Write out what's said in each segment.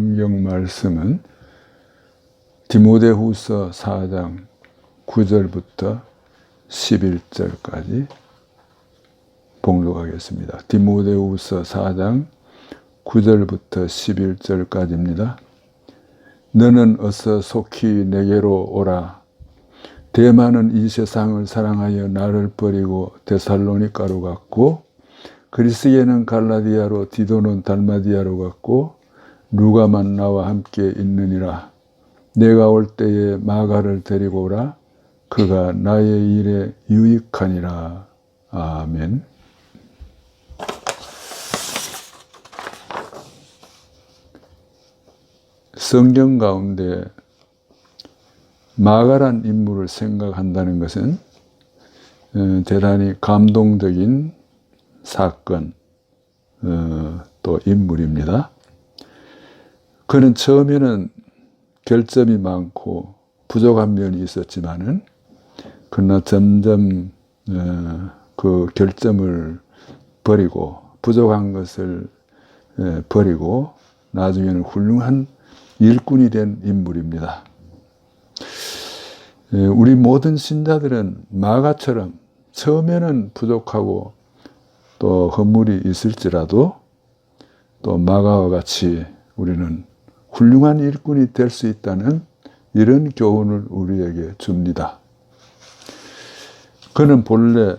성경 말씀은 디모데후서 4장 9절부터 11절까지 봉독하겠습니다. 디모데후서 4장 9절부터 11절까지입니다. 너는 어서 속히 내게로 오라. 대만은 이 세상을 사랑하여 나를 버리고 데살로니가로 갔고, 그리스에는 갈라디아로, 디도는 달마디아로 갔고, 누가만 나와 함께 있느니라. 내가 올 때에 마가를 데리고 오라. 그가 나의 일에 유익하니라. 아멘. 성경 가운데 마가란 인물을 생각한다는 것은 대단히 감동적인 사건, 또 인물입니다. 그는 처음에는 결점이 많고 부족한 면이 있었지만은, 그러나 점점 그 결점을 버리고 부족한 것을 버리고 나중에는 훌륭한 일꾼이 된 인물입니다. 우리 모든 신자들은 마가처럼 처음에는 부족하고 또 허물이 있을지라도 또 마가와 같이 우리는 훌륭한 일꾼이 될 수 있다는 이런 교훈을 우리에게 줍니다. 그는 본래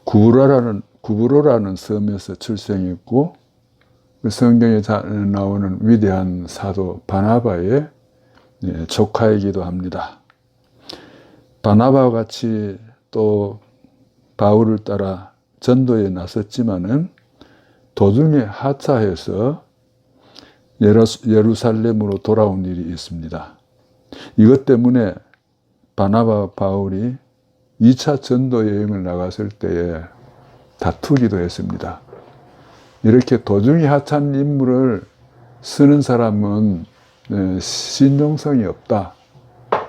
구브로라는 섬에서 출생했고, 성경에 나오는 위대한 사도 바나바의 조카이기도 합니다. 바나바와 같이 또 바울을 따라 전도에 나섰지만은 도중에 하차해서 예루살렘으로 돌아온 일이 있습니다. 이것 때문에 바나바와 바울이 2차 전도 여행을 나갔을 때에 다투기도 했습니다. 이렇게 도중에 하차한 인물을 쓰는 사람은 신용성이 없다.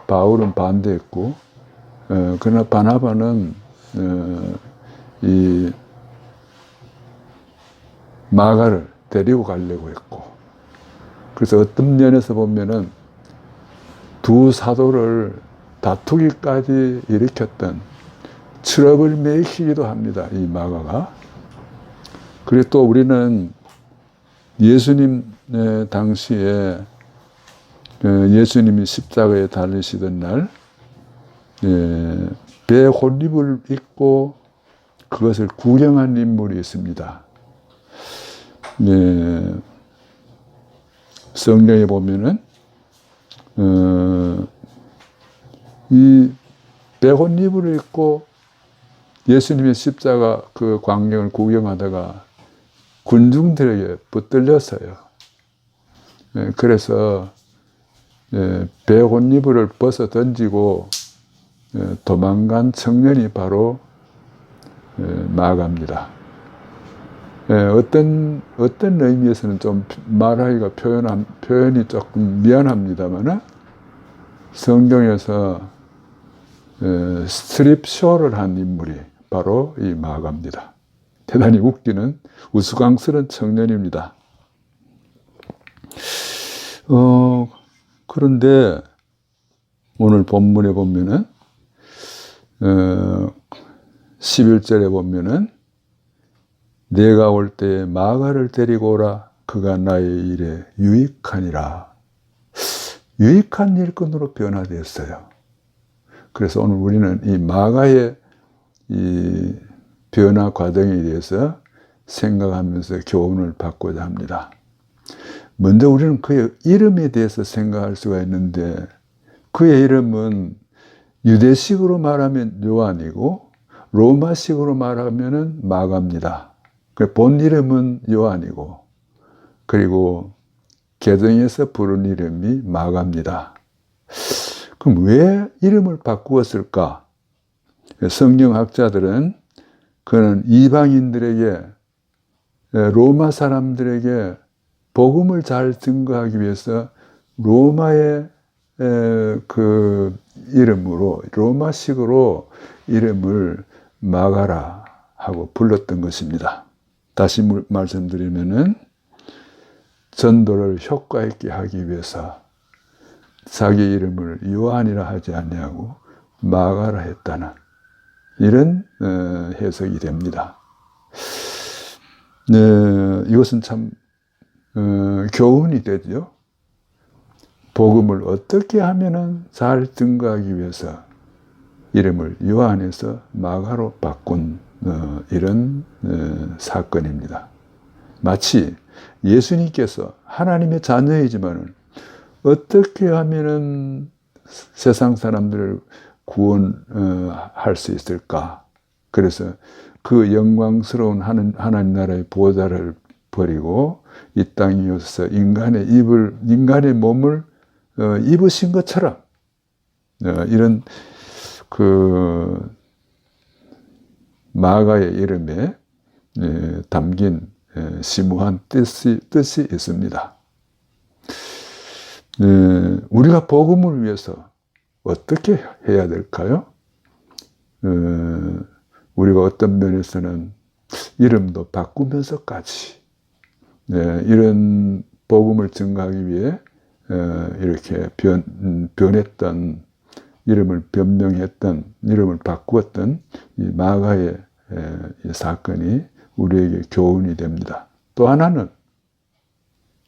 바울은 반대했고, 그러나 바나바는 이 마가를 데리고 가려고 했고, 그래서 어떤 면에서 보면은 두 사도를 다투기까지 일으켰던 트러블 메이커이기도 합니다, 이 마가가. 그리고 또 우리는 예수님 당시에 예수님이 십자가에 달리시던 날 배 혼립을 입고 그것을 구경한 인물이 있습니다. 성경에 보면은 이 배 혼립을 입고 예수님의 십자가 그 광경을 구경하다가 군중들에게 붙들렸어요. 그래서 배 혼립을 벗어 던지고 도망간 청년이 바로 마가입니다. 어떤 의미에서는 좀 말하기가 표현이 조금 미안합니다만, 성경에서 스트립 쇼를 한 인물이 바로 이 마가입니다. 대단히 웃기는 우스꽝스러운 청년입니다. 그런데 오늘 본문에 보면은 11절에 보면은 내가 올 때에 마가를 데리고 오라. 그가 나의 일에 유익하니라. 유익한 일꾼으로 변화되었어요. 그래서 오늘 우리는 이 마가의 이 변화 과정에 대해서 생각하면서 교훈을 받고자 합니다. 먼저 우리는 그의 이름에 대해서 생각할 수가 있는데, 그의 이름은 유대식으로 말하면 요한이고 로마식으로 말하면 마가입니다. 본 이름은 요한이고, 그리고 개정에서 부른 이름이 마가입니다. 그럼 왜 이름을 바꾸었을까? 성경학자들은 그는 이방인들에게, 로마 사람들에게 복음을 잘 증거하기 위해서 로마의 그 이름으로, 로마식으로 이름을 마가라 하고 불렀던 것입니다. 다시 말씀드리면은 전도를 효과 있게 하기 위해서 자기 이름을 요한이라 하지 아니하고 마가라 했다는 이런 해석이 됩니다. 이것은 참 교훈이 되죠. 복음을 어떻게 하면은 잘 증거하기 위해서 이름을 요한에서 마가로 바꾼 이런 사건입니다. 마치 예수님께서 하나님의 자녀이지만은 어떻게 하면은 세상 사람들을 구원할 수 있을까? 그래서 그 영광스러운 하나님 나라의 보좌를 버리고 이 땅에 오셔서 인간의 몸을 입으신 것처럼 이런 그 마가의 이름에 담긴 심오한 뜻이 있습니다. 우리가 복음을 위해서 어떻게 해야 될까요? 우리가 어떤 면에서는 이름도 바꾸면서까지 이런 복음을 증거하기 위해 이렇게 변했던 이름을 변명했던 이름을 바꾸었던 이 마가의 이 사건이 우리에게 교훈이 됩니다. 또 하나는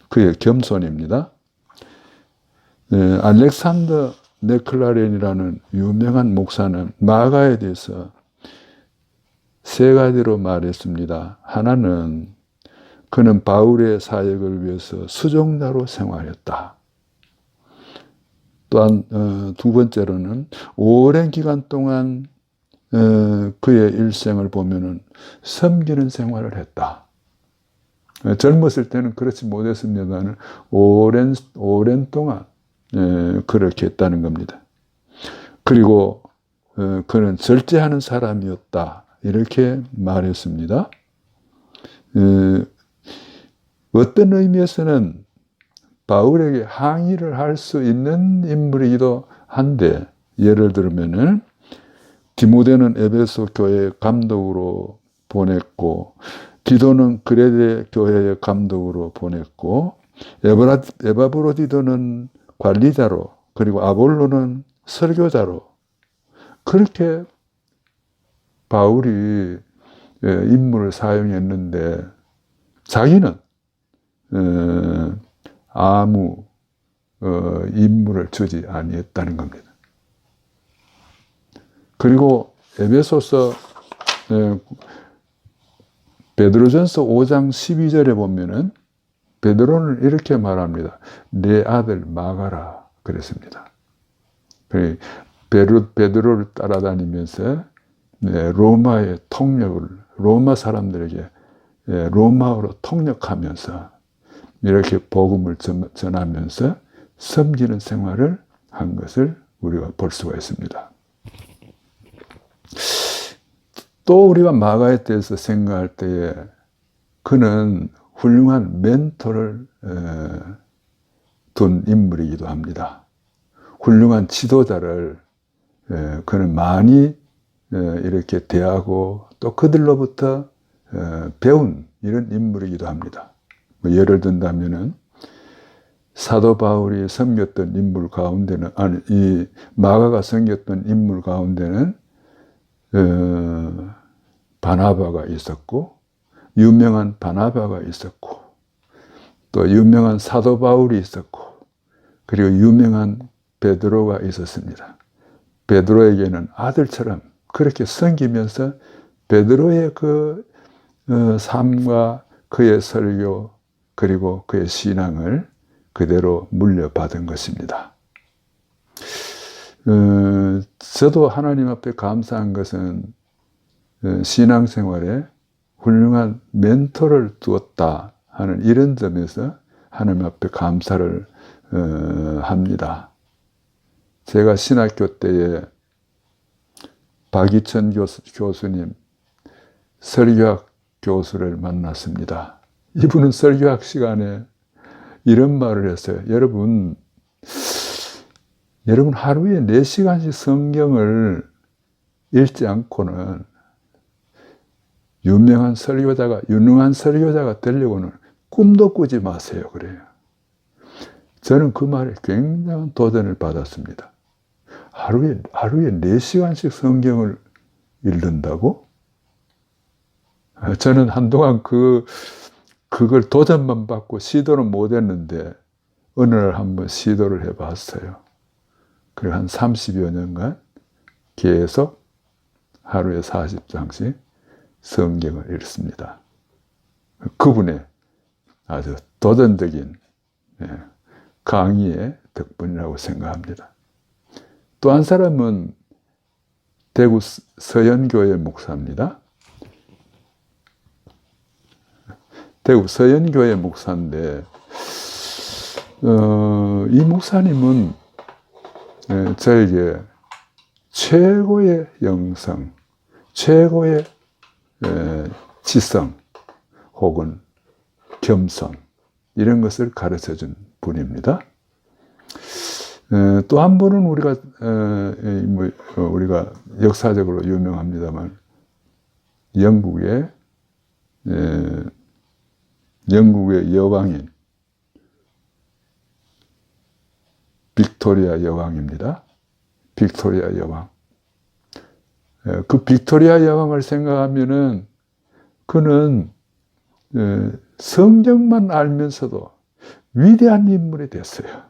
그의 겸손입니다. 알렉산더 네클라렌이라는 유명한 목사는 마가에 대해서 세 가지로 말했습니다. 하나는 그는 바울의 사역을 위해서 수종자로 생활했다. 또한 두 번째로는 오랜 기간 동안 그의 일생을 보면은 섬기는 생활을 했다. 젊었을 때는 그렇지 못했습니다만 오랜 동안 그렇게 했다는 겁니다. 그리고 그는 절제하는 사람이었다. 이렇게 말했습니다. 어떤 의미에서는 바울에게 항의를 할 수 있는 인물이기도 한데, 예를 들면은 디모데는 에베소 교회 감독으로 보냈고, 디도는 그레데 교회의 감독으로 보냈고, 에바브로디도는 관리자로, 그리고 아볼로는 설교자로, 그렇게 바울이 인물을 사용했는데 자기는 아무 임무를 주지 아니했다는 겁니다. 그리고 에베소서 베드로전서 5장 12절에 보면은 베드로는 이렇게 말합니다. 내 아들 마가라 그랬습니다. 베드로를 따라다니면서 로마의 통역을 로마 사람들에게 로마어로 통역하면서 이렇게 복음을 전하면서 섬기는 생활을 한 것을 우리가 볼 수가 있습니다. 또 우리가 마가에 대해서 생각할 때에 그는 훌륭한 멘토를 둔 인물이기도 합니다. 훌륭한 지도자를 그는 많이 이렇게 대하고 또 그들로부터 배운 이런 인물이기도 합니다. 예를 든다면은 사도 바울이 섬겼던 인물 가운데는 이 마가가 섬겼던 인물 가운데는 바나바가 있었고 유명한 바나바가 있었고 또 유명한 사도 바울이 있었고 그리고 유명한 베드로가 있었습니다. 베드로에게는 아들처럼 그렇게 섬기면서 베드로의 그 삶과 그의 설교 그리고 그의 신앙을 그대로 물려받은 것입니다. 저도 하나님 앞에 감사한 것은 신앙생활에 훌륭한 멘토를 두었다 하는 이런 점에서 하나님 앞에 감사를 합니다. 제가 신학교 때에 박이천 교수님 설교학 교수를 만났습니다. 이분은 설교학 시간에 이런 말을 했어요. 여러분 하루에 4시간씩 성경을 읽지 않고는 유능한 설교자가 되려고는 꿈도 꾸지 마세요. 그래요. 저는 그 말에 굉장한 도전을 받았습니다. 하루에 4시간씩 성경을 읽는다고? 저는 한동안 그걸 도전만 받고 시도는 못 했는데, 어느 날 한번 시도를 해봤어요. 그리고 한 30여 년간 계속 하루에 40장씩 성경을 읽습니다. 그분의 아주 도전적인 강의의 덕분이라고 생각합니다. 또 한 사람은 대구 서연교회 목사입니다. 대구 서연교회 목사인데, 이 목사님은 저에게 최고의 영성, 최고의 지성 혹은 겸손, 이런 것을 가르쳐준 분입니다. 또 한 분은 우리가 역사적으로 유명합니다만, 영국의 여왕인 빅토리아 여왕입니다. 빅토리아 여왕. 그 빅토리아 여왕을 생각하면은 그는 성경만 알면서도 위대한 인물이 됐어요.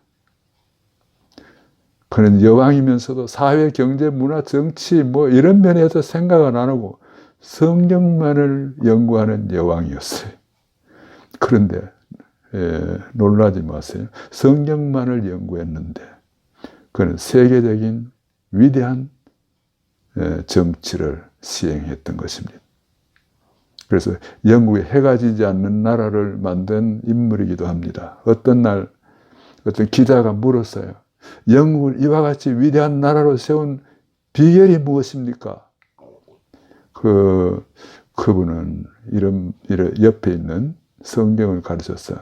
그는 여왕이면서도 사회, 경제, 문화, 정치 이런 면에서 생각은 안 하고 성경만을 연구하는 여왕이었어요. 그런데 놀라지 마세요. 성경만을 연구했는데 그는 세계적인 위대한 정치를 시행했던 것입니다. 그래서 영국에 해가 지지 않는 나라를 만든 인물이기도 합니다. 어떤 날 어떤 기자가 물었어요. 영국을 이와 같이 위대한 나라로 세운 비결이 무엇입니까? 그분은 이런 옆에 있는 성경을 가르쳐서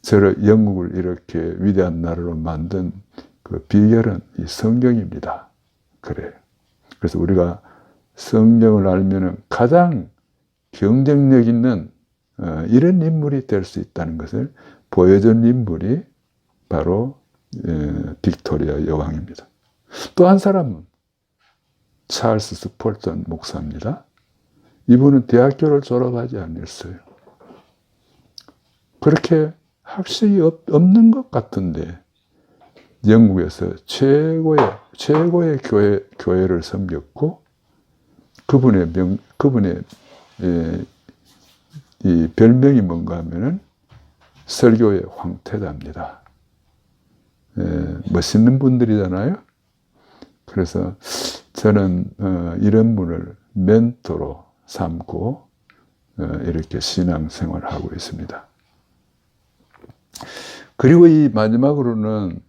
저를 영국을 이렇게 위대한 나라로 만든 그 비결은 이 성경입니다. 그래요. 그래서 우리가 성경을 알면은 가장 경쟁력 있는 이런 인물이 될 수 있다는 것을 보여준 인물이 바로 빅토리아 여왕입니다. 또 한 사람은 찰스 스폴턴 목사입니다. 이분은 대학교를 졸업하지 않았어요. 그렇게 학식이 없는 것 같은데 영국에서 최고의 교회를 섬겼고 그분의 이 별명이 뭔가 하면은 설교의 황태자입니다. 멋있는 분들이잖아요. 그래서 저는 이런 분을 멘토로 삼고 이렇게 신앙생활을 하고 있습니다. 그리고 이 마지막으로는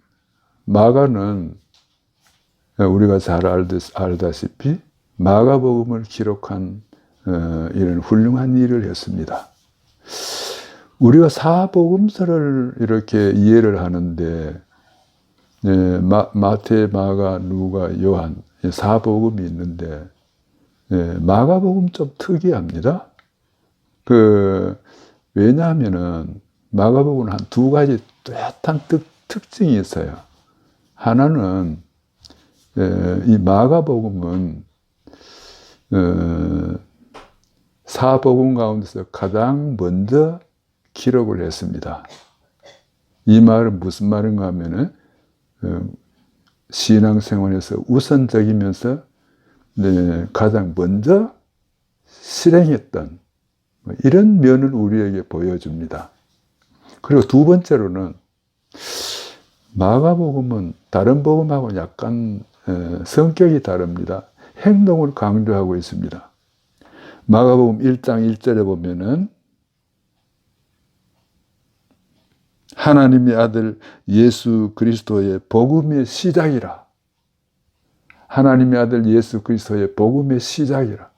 마가는 우리가 잘 알다시피 마가복음을 기록한 이런 훌륭한 일을 했습니다. 우리가 사복음서를 이렇게 이해를 하는데 마태, 마가, 누가, 요한 사복음이 있는데 마가복음 좀 특이합니다. 왜냐하면은 마가복음은 한 두 가지 뚜렷한 특징이 있어요. 하나는 이 마가복음은 사복음 가운데서 가장 먼저 기록을 했습니다. 이 말은 무슨 말인가 하면은 신앙생활에서 우선적이면서 가장 먼저 실행했던 이런 면을 우리에게 보여줍니다. 그리고 두 번째로는 마가복음은 다른 복음하고 약간 성격이 다릅니다. 행동을 강조하고 있습니다. 마가복음 1장 1절에 보면은 하나님의 아들 예수 그리스도의 복음의 시작이라. 하나님의 아들 예수 그리스도의 복음의 시작이라.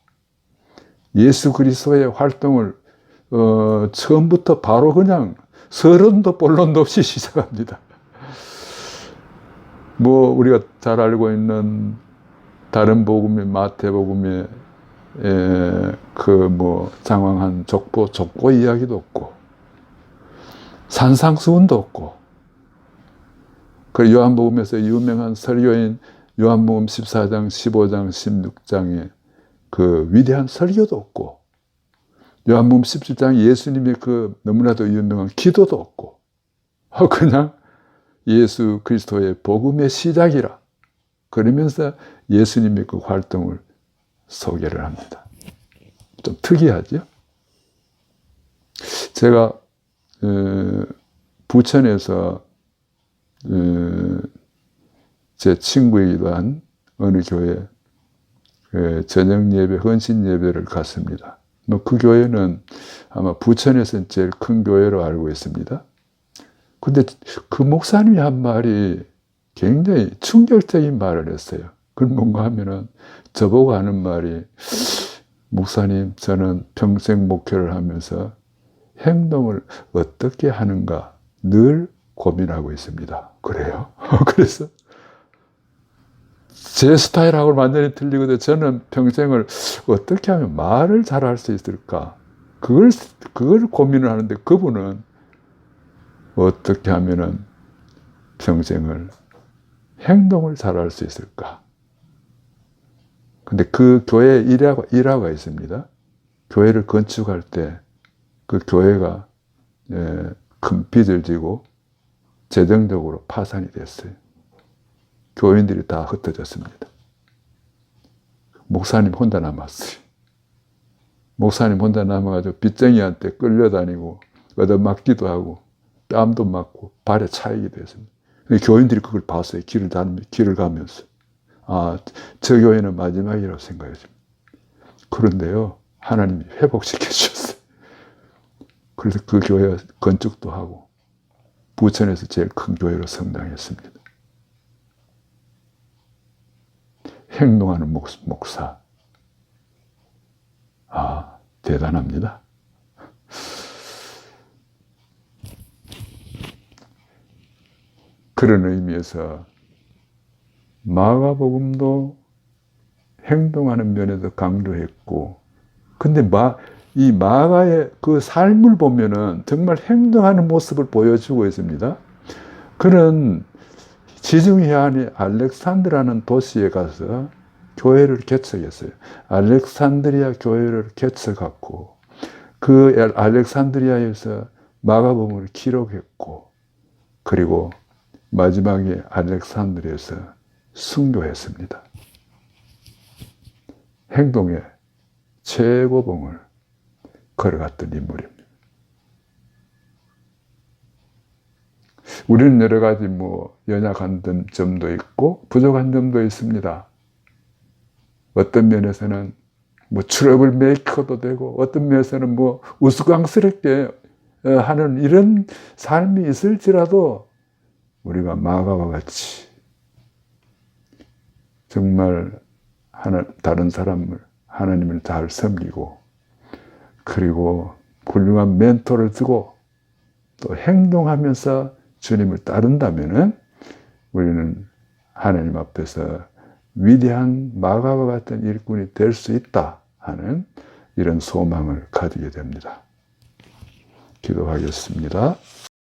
예수 그리스도의 활동을 처음부터 바로 그냥 서론도 본론도 없이 시작합니다. 우리가 잘 알고 있는 다른 복음의 마태복음의 장황한 족보 이야기도 없고 산상수훈도 없고, 그 요한복음에서 유명한 설교인 요한복음 14장, 15장, 16장에 그 위대한 설교도 없고, 요한복음 17장 예수님의 그 너무나도 유명한 기도도 없고, 그냥 예수 그리스도의 복음의 시작이라 그러면서 예수님의 그 활동을 소개를 합니다. 좀 특이하죠? 제가 부천에서 제 친구이기도 한 어느 교회 저녁 예배, 헌신 예배를 갔습니다. 그 교회는 아마 부천에서는 제일 큰 교회로 알고 있습니다. 근데 그 목사님이 한 말이 굉장히 충격적인 말을 했어요. 그건 뭔가 하면은 저보고 하는 말이, 목사님, 저는 평생 목회를 하면서 행동을 어떻게 하는가 늘 고민하고 있습니다. 그래요? 그래서 제 스타일하고는 완전히 틀리거든요. 저는 평생을 어떻게 하면 말을 잘할 수 있을까? 그걸 고민을 하는데, 그분은 어떻게 하면은 평생을 행동을 잘할 수 있을까? 근데 그 교회에 일화가 있습니다. 교회를 건축할 때 그 교회가 큰 빚을 지고 재정적으로 파산이 됐어요. 교인들이 다 흩어졌습니다. 목사님 혼자 남았어요. 목사님 혼자 남아가지고 빚쟁이한테 끌려다니고 얻어맞기도 하고 뺨도 맞고 발에 차이기도 했습니다. 교인들이 그걸 봤어요. 길을 가면서. 저 교회는 마지막이라고 생각했습니다. 그런데요, 하나님이 회복시켜 주셨어요. 그래서 그 교회 건축도 하고 부천에서 제일 큰 교회로 성장했습니다. 행동하는 목사. 대단합니다. 그런 의미에서 마가복음도 행동하는 면에서 강조했고, 근데 이 마가의 그 삶을 보면은 정말 행동하는 모습을 보여주고 있습니다. 그는 지중해 알렉산드라는 도시에 가서 교회를 개척했어요. 알렉산드리아 교회를 개척했고, 그 알렉산드리아에서 마가복음을 기록했고, 그리고 마지막에 알렉산드리아에서 순교했습니다. 행동의 최고봉을 걸어갔던 인물입니다. 우리는 여러 가지 연약한 점도 있고 부족한 점도 있습니다. 어떤 면에서는 트러블 메이커도 되고, 어떤 면에서는 우스꽝스럽게 하는 이런 삶이 있을지라도, 우리가 마가와 같이 정말 다른 사람을, 하나님을 잘 섬기고, 그리고 훌륭한 멘토를 두고 또 행동하면서 주님을 따른다면은 우리는 하나님 앞에서 위대한 마가와 같은 일꾼이 될 수 있다 하는 이런 소망을 가지게 됩니다. 기도하겠습니다.